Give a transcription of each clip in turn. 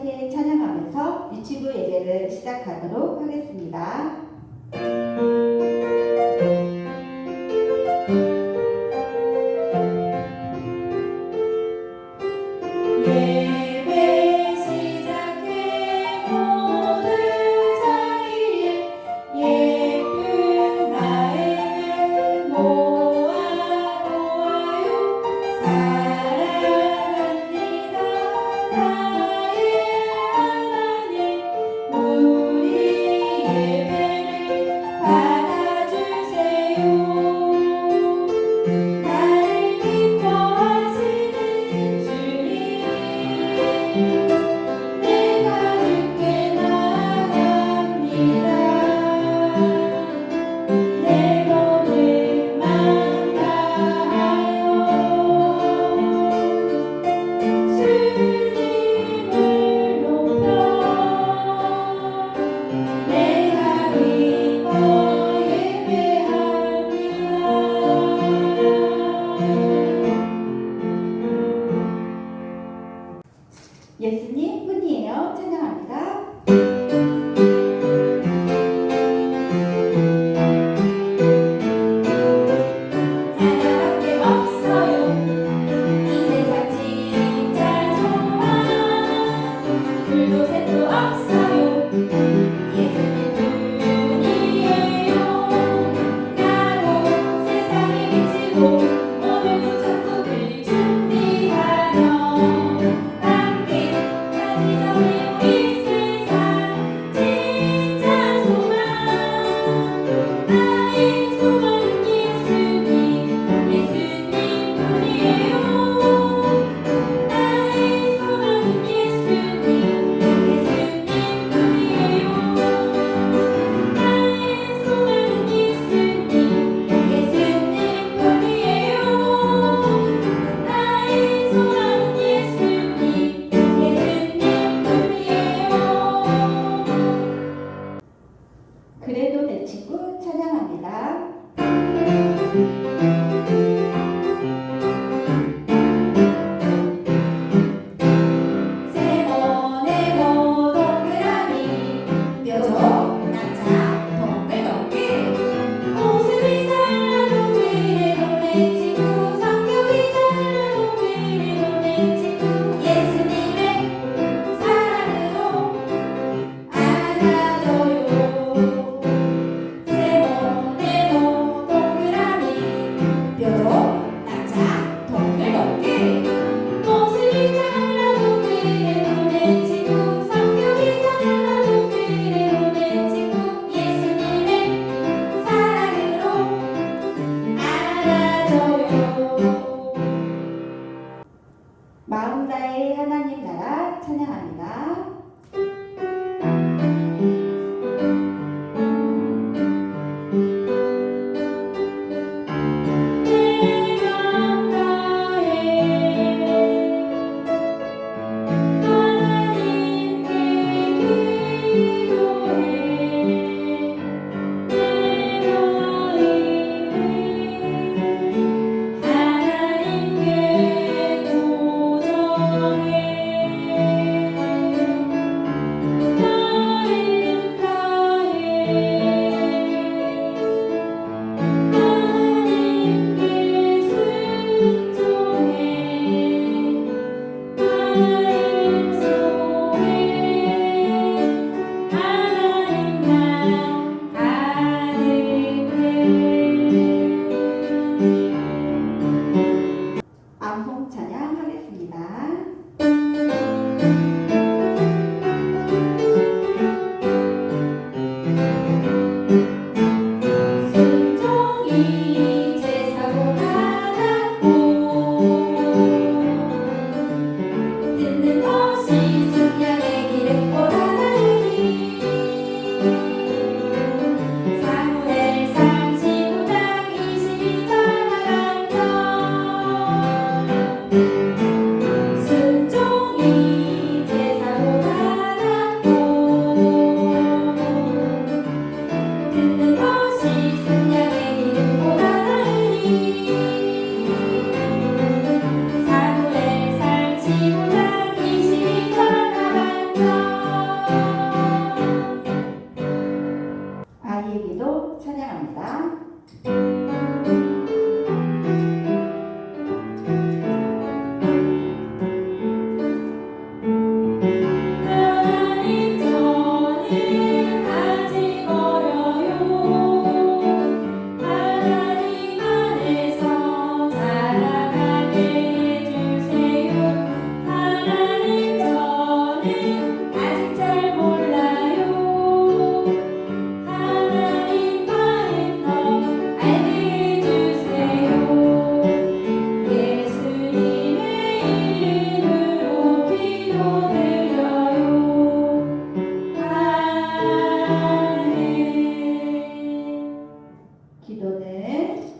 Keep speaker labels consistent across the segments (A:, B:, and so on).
A: 함께 찬양하면서 유치부 예배를 시작하도록 하겠습니다.
B: 예배를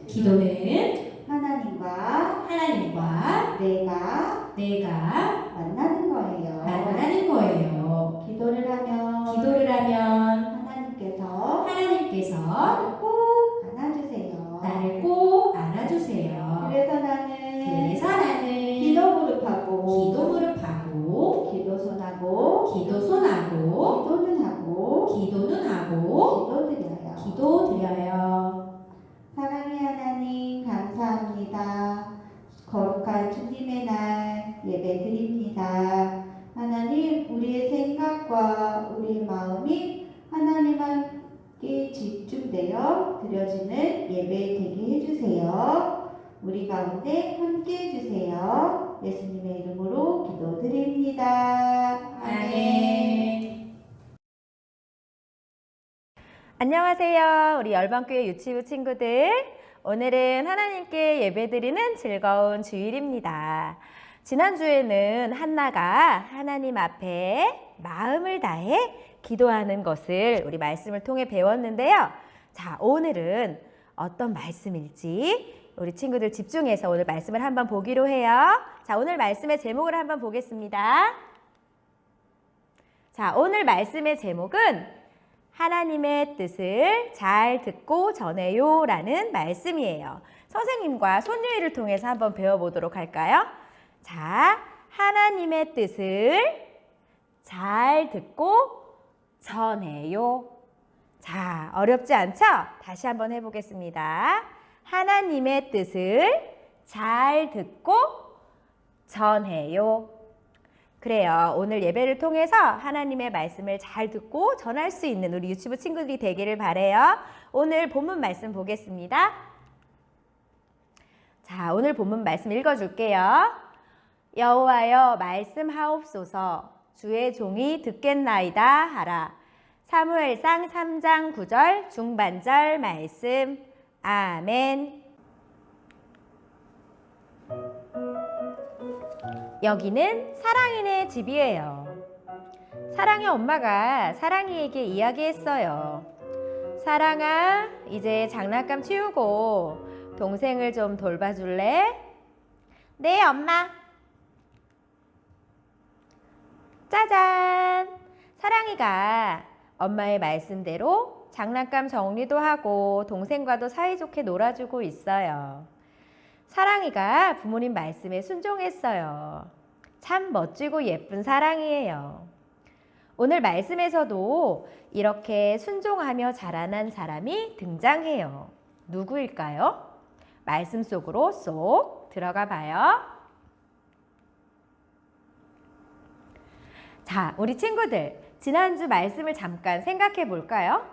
B: 기도는
A: 하나님과
B: 하나님과
A: 내가 만나는 거예요.
B: 만나는 거예요.
A: 기도를 하면
B: 하나님께서
A: 나를 꼭 안아주세요.
B: 나를 꼭 안아주세요.
A: 그래서 나는 기도 무릎하고 기도손하고 기도는 하고 기도 드려요. 사랑의 하나님 감사합니다. 거룩한 주님의 날 예배 드립니다. 하나님 우리의 생각과 우리의 마음이 하나님께 집중되어 드려지는 예배 되게 해주세요. 우리 가운데 함께 해주세요. 예수님의 이름으로 기도드립니다. 아멘.
C: 안녕하세요. 우리 열방교회 유치부 친구들. 오늘은 하나님께 예배드리는 즐거운 주일입니다. 지난주에는 한나가 하나님 앞에 마음을 다해 기도하는 것을 우리 말씀을 통해 배웠는데요. 자, 오늘은 어떤 말씀일지 우리 친구들 집중해서 오늘 말씀을 한번 보기로 해요. 자, 오늘 말씀의 제목을 한번 보겠습니다. 자, 오늘 말씀의 제목은 하나님의 뜻을 잘 듣고 전해요 라는 말씀이에요. 선생님과 손유이를 통해서 한번 배워보도록 할까요? 자, 하나님의 뜻을 잘 듣고 전해요. 자, 어렵지 않죠? 다시 한번 해보겠습니다. 하나님의 뜻을 잘 듣고 전해요. 그래요. 오늘 예배를 통해서 하나님의 말씀을 잘 듣고 전할 수 있는 우리 유치부 친구들이 되기를 바라요. 오늘 본문 말씀 보겠습니다. 자, 오늘 본문 말씀 읽어줄게요. 여호와여 말씀하옵소서 주의 종이 듣겠나이다 하라. 사무엘상 3장 9절 중반절 말씀. 아멘. 여기는 사랑이네 집이에요. 사랑의 엄마가 사랑이에게 이야기했어요. 사랑아, 이제 장난감 치우고 동생을 좀 돌봐줄래? 네, 엄마. 짜잔! 사랑이가 엄마의 말씀대로 장난감 정리도 하고 동생과도 사이좋게 놀아주고 있어요. 사랑이가 부모님 말씀에 순종했어요. 참 멋지고 예쁜 사랑이에요. 오늘 말씀에서도 이렇게 순종하며 자라난 사람이 등장해요. 누구일까요? 말씀 속으로 쏙 들어가 봐요. 자, 우리 친구들, 지난주 말씀을 잠깐 생각해 볼까요?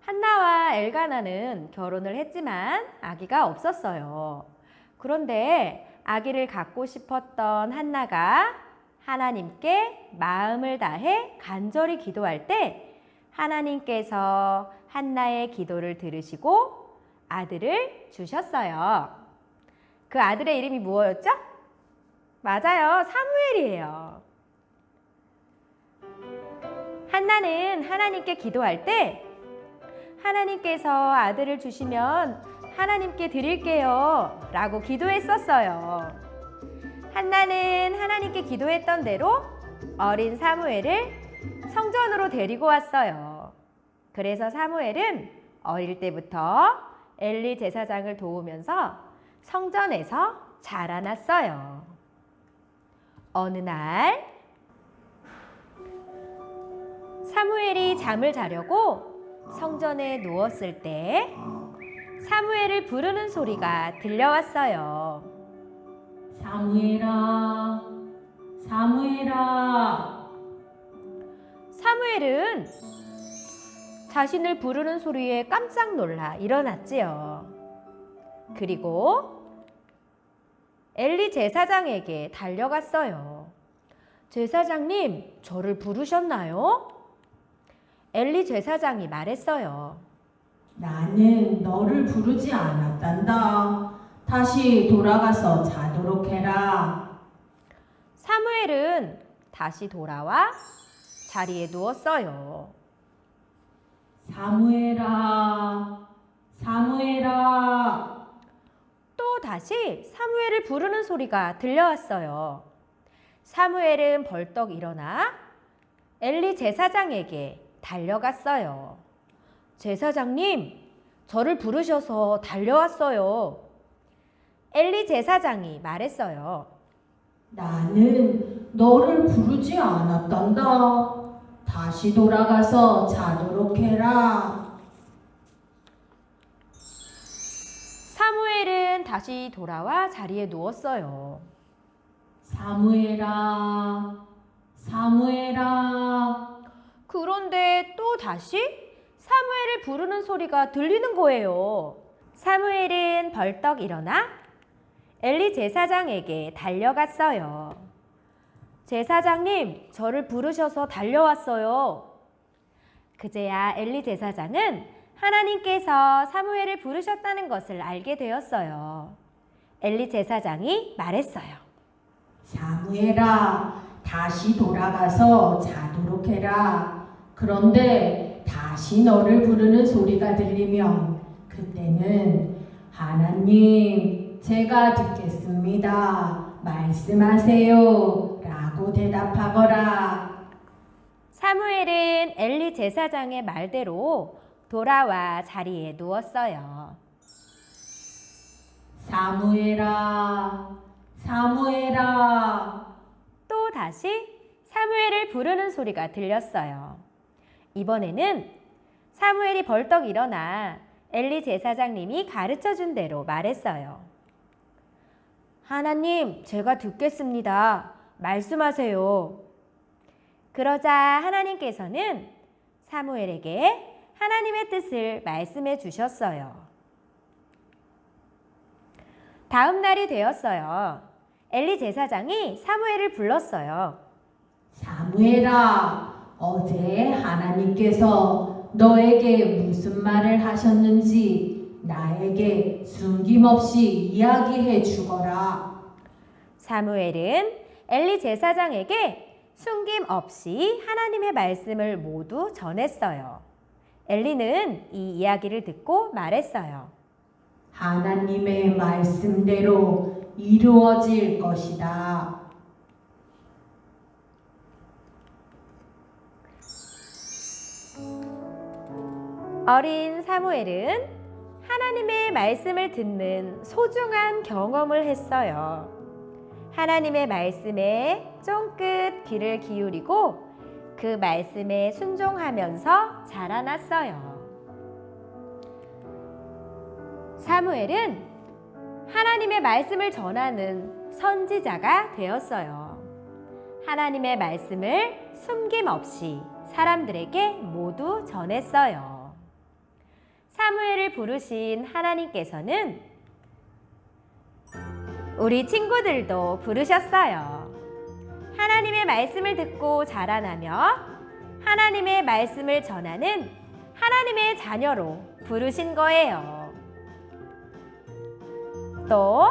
C: 한나와 엘가나는 결혼을 했지만 아기가 없었어요. 그런데 아기를 갖고 싶었던 한나가 하나님께 마음을 다해 간절히 기도할 때 하나님께서 한나의 기도를 들으시고 아들을 주셨어요. 그 아들의 이름이 무엇였죠? 맞아요. 사무엘이에요. 한나는 하나님께 기도할 때 하나님께서 아들을 주시면 하나님께 드릴게요 라고 기도했었어요. 한나는 하나님께 기도했던 대로 어린 사무엘을 성전으로 데리고 왔어요. 그래서 사무엘은 어릴 때부터 엘리 제사장을 도우면서 성전에서 자라났어요. 어느 날 사무엘이 잠을 자려고 성전에 누웠을 때 사무엘을 부르는 소리가 들려왔어요.
B: 사무엘아, 사무엘아.
C: 사무엘은 자신을 부르는 소리에 깜짝 놀라 일어났지요. 그리고 엘리 제사장에게 달려갔어요. 제사장님, 저를 부르셨나요? 엘리 제사장이 말했어요.
B: 나는 너를 부르지 않았단다. 다시 돌아가서 자도록 해라.
C: 사무엘은 다시 돌아와 자리에 누웠어요.
B: 사무엘아, 사무엘아,
C: 또 다시 사무엘을 부르는 소리가 들려왔어요. 사무엘은 벌떡 일어나 엘리 제사장에게 달려갔어요. 제사장님, 저를 부르셔서 달려왔어요. 엘리 제사장이 말했어요.
B: 나는 너를 부르지 않았단다. 다시 돌아가서 자도록 해라.
C: 사무엘은 다시 돌아와 자리에 누웠어요.
B: 사무엘아, 사무엘아.
C: 그런데 또 다시 사무엘을 부르는 소리가 들리는 거예요. 사무엘은 벌떡 일어나 엘리 제사장에게 달려갔어요. 제사장님, 저를 부르셔서 달려왔어요. 그제야 엘리 제사장은 하나님께서 사무엘을 부르셨다는 것을 알게 되었어요. 엘리 제사장이 말했어요.
B: 사무엘아, 다시 돌아가서 자도록 해라. 그런데 다시 너를 부르는 소리가 들리면 그때는 하나님, 제가 듣겠습니다. 말씀하세요. 라고 대답하거라.
C: 사무엘은 엘리 제사장의 말대로 돌아와 자리에 누웠어요.
B: 사무엘아, 사무엘아.
C: 또 다시 사무엘을 부르는 소리가 들렸어요. 이번에는 사무엘이 벌떡 일어나 엘리 제사장님이 가르쳐준 대로 말했어요. 하나님, 제가 듣겠습니다. 말씀하세요. 그러자 하나님께서는 사무엘에게 하나님의 뜻을 말씀해 주셨어요. 다음 날이 되었어요. 엘리 제사장이 사무엘을 불렀어요.
B: 사무엘아, 어제 하나님께서 너에게 무슨 말을 하셨는지 나에게 숨김없이 이야기해 주거라.
C: 사무엘은 엘리 제사장에게 숨김없이 하나님의 말씀을 모두 전했어요. 엘리는 이 이야기를 듣고 말했어요.
B: 하나님의 말씀대로 이루어질 것이다.
C: 어린 사무엘은 하나님의 말씀을 듣는 소중한 경험을 했어요. 하나님의 말씀에 쫑긋 귀를 기울이고 그 말씀에 순종하면서 자라났어요. 사무엘은 하나님의 말씀을 전하는 선지자가 되었어요. 하나님의 말씀을 숨김없이 사람들에게 모두 전했어요. 사무엘을 부르신 하나님께서는 우리 친구들도 부르셨어요. 하나님의 말씀을 듣고 자라나며 하나님의 말씀을 전하는 하나님의 자녀로 부르신 거예요. 또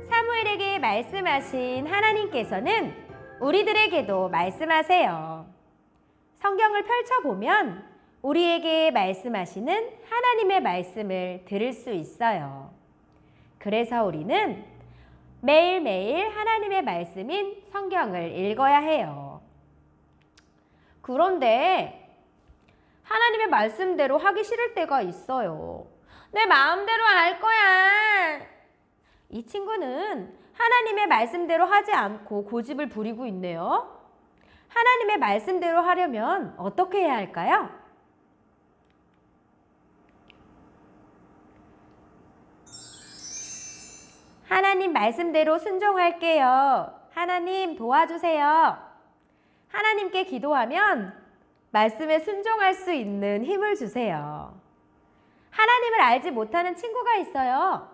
C: 사무엘에게 말씀하신 하나님께서는 우리들에게도 말씀하세요. 성경을 펼쳐보면 우리에게 말씀하시는 하나님의 말씀을 들을 수 있어요. 그래서 우리는 매일매일 하나님의 말씀인 성경을 읽어야 해요. 그런데 하나님의 말씀대로 하기 싫을 때가 있어요. 내 마음대로 할 거야. 이 친구는 하나님의 말씀대로 하지 않고 고집을 부리고 있네요. 하나님의 말씀대로 하려면 어떻게 해야 할까요? 하나님 말씀대로 순종할게요. 하나님 도와주세요. 하나님께 기도하면 말씀에 순종할 수 있는 힘을 주세요. 하나님을 알지 못하는 친구가 있어요.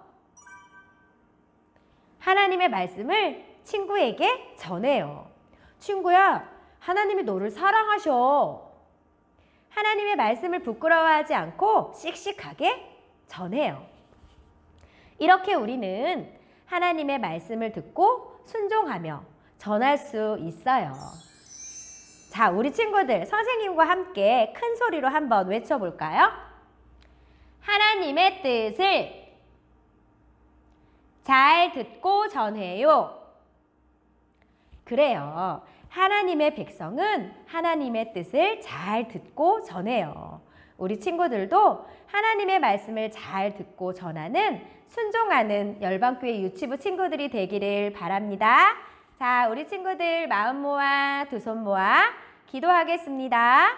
C: 하나님의 말씀을 친구에게 전해요. 친구야, 하나님이 너를 사랑하셔. 하나님의 말씀을 부끄러워하지 않고 씩씩하게 전해요. 이렇게 우리는 하나님의 말씀을 듣고 순종하며 전할 수 있어요. 자, 우리 친구들 선생님과 함께 큰 소리로 한번 외쳐볼까요? 하나님의 뜻을 잘 듣고 전해요. 그래요. 하나님의 백성은 하나님의 뜻을 잘 듣고 전해요. 우리 친구들도 하나님의 말씀을 잘 듣고 전하는 순종하는 열방교회 유치부 친구들이 되기를 바랍니다. 자, 우리 친구들 마음 모아 두 손 모아 기도하겠습니다.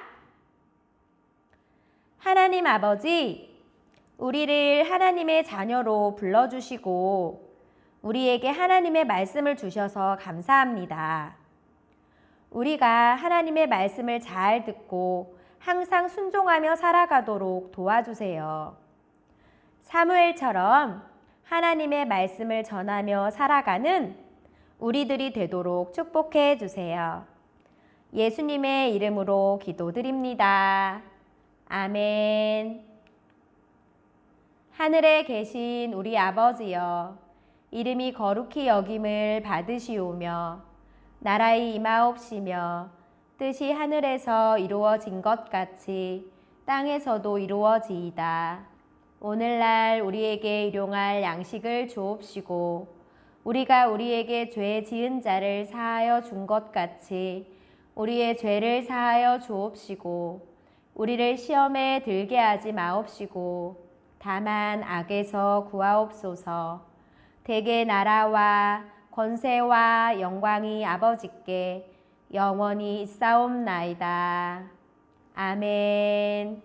C: 하나님 아버지, 우리를 하나님의 자녀로 불러주시고 우리에게 하나님의 말씀을 주셔서 감사합니다. 우리가 하나님의 말씀을 잘 듣고 항상 순종하며 살아가도록 도와주세요. 사무엘처럼 하나님의 말씀을 전하며 살아가는 우리들이 되도록 축복해 주세요. 예수님의 이름으로 기도드립니다. 아멘. 하늘에 계신 우리 아버지여, 이름이 거룩히 여김을 받으시오며 나라의 임하옵시며 뜻이 하늘에서 이루어진 것 같이 땅에서도 이루어지이다. 오늘날 우리에게 일용할 양식을 주옵시고 우리가 우리에게 죄 지은 자를 사하여 준 것 같이 우리의 죄를 사하여 주옵시고 우리를 시험에 들게 하지 마옵시고 다만 악에서 구하옵소서. 대개 나라와 권세와 영광이 아버지께 영원히 있사옵나이다. 아멘.